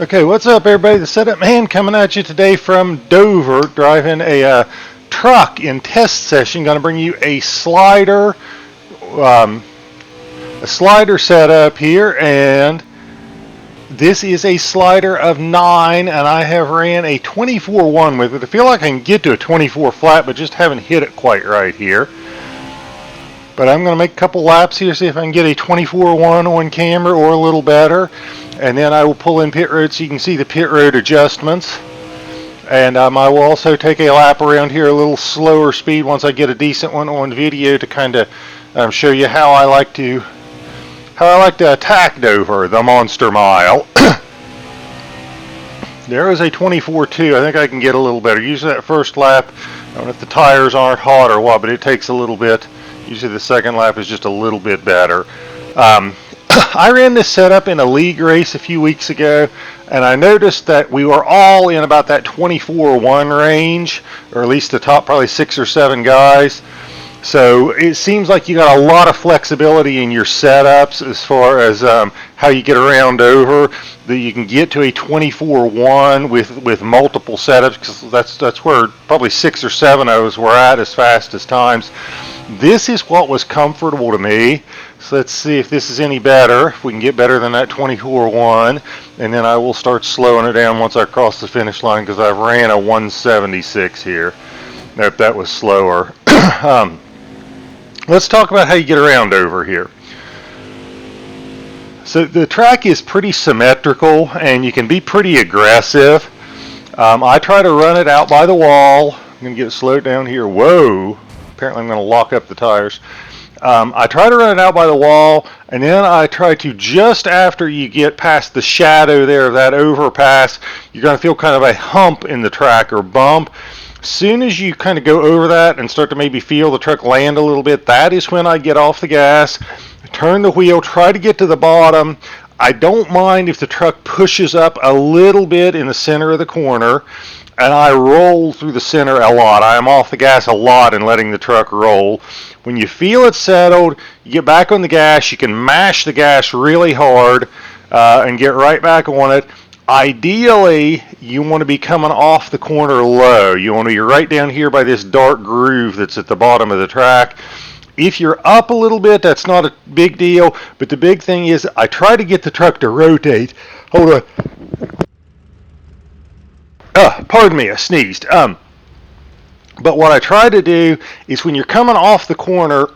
Okay, what's up, everybody? The Setup Man coming at you today from Dover, driving a truck in test session. Going to bring you a slider setup here, and this is a slider of 9, and I have ran a 24-1 with it. I feel like I can get to a 24 flat, but just haven't hit it quite right here. But I'm going to make a couple laps here, see if I can get a 24-1 on camera or a little better. And then I will pull in pit road so you can see the pit road adjustments. And I will also take a lap around here a little slower speed once I get a decent one on video to kind of show you how I like to attack Dover, the Monster Mile. There is a 24-2. I think I can get a little better. Usually that first lap, I don't know if the tires aren't hot or what, but it takes a little bit. Usually the second lap is just a little bit better. I ran this setup in a league race a few weeks ago, and I noticed that we were all in about that 24-1 range, or at least the top probably 6 or 7 guys. So it seems like you got a lot of flexibility in your setups as far as how you get around Dover. That you can get to a 24-1 with multiple setups, because that's where probably 6 or 7 of us were at as fast as times. This is what was comfortable to me. So let's see if this is any better, if we can get better than that 24-1, and then I will start slowing it down once I cross the finish line, because I've ran a 176 here. If that was slower. Let's talk about how you get around over here. So the track is pretty symmetrical, and you can be pretty aggressive. I try to run it out by the wall. I'm going to get it slowed down here. Whoa! Apparently I'm going to lock up the tires. I try to run it out by the wall, and then I try to, just after you get past the shadow there of that overpass, you're going to feel kind of a hump in the track or bump. As soon as you kind of go over that and start to maybe feel the truck land a little bit, that is when I get off the gas, turn the wheel, try to get to the bottom. I don't mind if the truck pushes up a little bit in the center of the corner, and I roll through the center a lot. I am off the gas a lot and letting the truck roll. When you feel it settled, you get back on the gas. You can mash the gas really hard and get right back on it. Ideally, you want to be coming off the corner low. You want to be right down here by this dark groove that's at the bottom of the track. If you're up a little bit, that's not a big deal, but the big thing is I try to get the truck to rotate. Hold on. Pardon me, I sneezed. But what I try to do is when you're coming off the corner,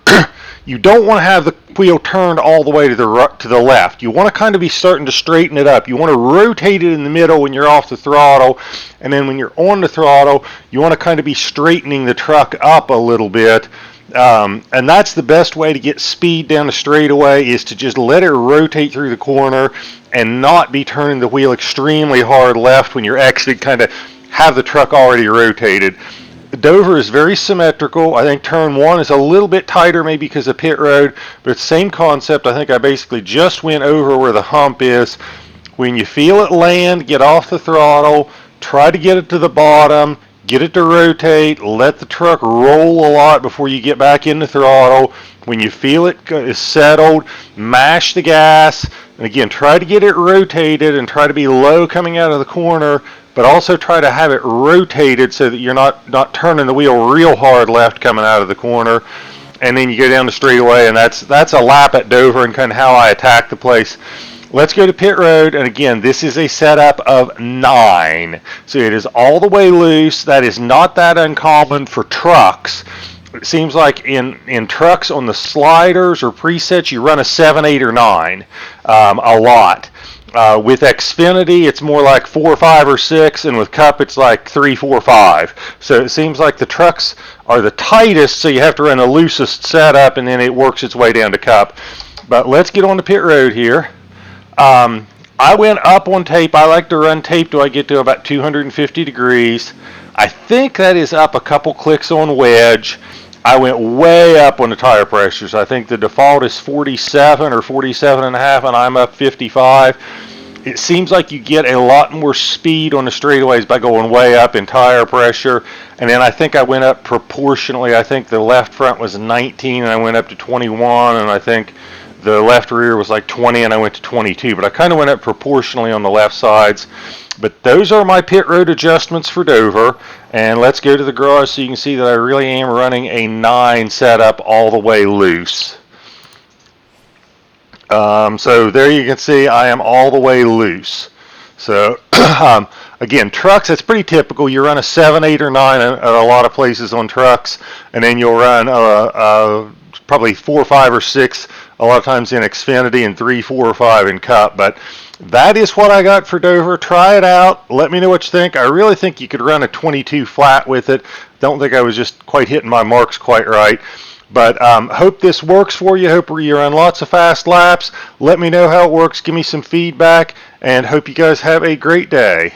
you don't want to have the wheel turned all the way to the left. You want to kind of be starting to straighten it up. You want to rotate it in the middle when you're off the throttle, and then when you're on the throttle, you want to kind of be straightening the truck up a little bit. And that's the best way to get speed down the straightaway, is to just let it rotate through the corner and not be turning the wheel extremely hard left when you're actually kind of have the truck already rotated. Dover is very symmetrical. I think turn 1 is a little bit tighter maybe because of pit road, but it's the same concept. I think I basically just went over where the hump is. When you feel it land, get off the throttle, try to get it to the bottom, get it to rotate, let the truck roll a lot before you get back in the throttle. When you feel it is settled, mash the gas, and again, try to get it rotated and try to be low coming out of the corner, but also try to have it rotated so that you're not turning the wheel real hard left coming out of the corner. And then you go down the straightaway, and that's a lap at Dover and kind of how I attack the place. Let's go to pit road, and again, this is a setup of 9. So it is all the way loose. That is not that uncommon for trucks. It seems like in trucks on the sliders or presets, you run a 7, 8, or 9 a lot. With Xfinity, it's more like 4, 5, or 6, and with Cup, it's like 3, 4, 5. So it seems like the trucks are the tightest, so you have to run the loosest setup, and then it works its way down to Cup. But let's get on the pit road here. I went up on tape. I like to run tape till I get to about 250 degrees. I think that is up a couple clicks on wedge. I went way up on the tire pressures. I think the default is 47 or 47 and a half, and I'm up 55. It seems like you get a lot more speed on the straightaways by going way up in tire pressure. And then I think I went up proportionally. I think the left front was 19, and I went up to 21, and I think the left rear was like 20 and I went to 22, but I kind of went up proportionally on the left sides. But those are my pit road adjustments for Dover. And let's go to the garage so you can see that I really am running a 9 setup all the way loose. So there you can see I am all the way loose. So again, trucks, it's pretty typical. You run a 7, 8, or 9 at a lot of places on trucks, and then you'll run probably 4, 5, or 6 a lot of times in Xfinity, and 3, 4, or 5 in Cup. But that is what I got for Dover. Try it out. Let me know what you think. I really think you could run a 22 flat with it. Don't think I was just quite hitting my marks quite right. But hope this works for you. Hope you run lots of fast laps. Let me know how it works. Give me some feedback, and hope you guys have a great day.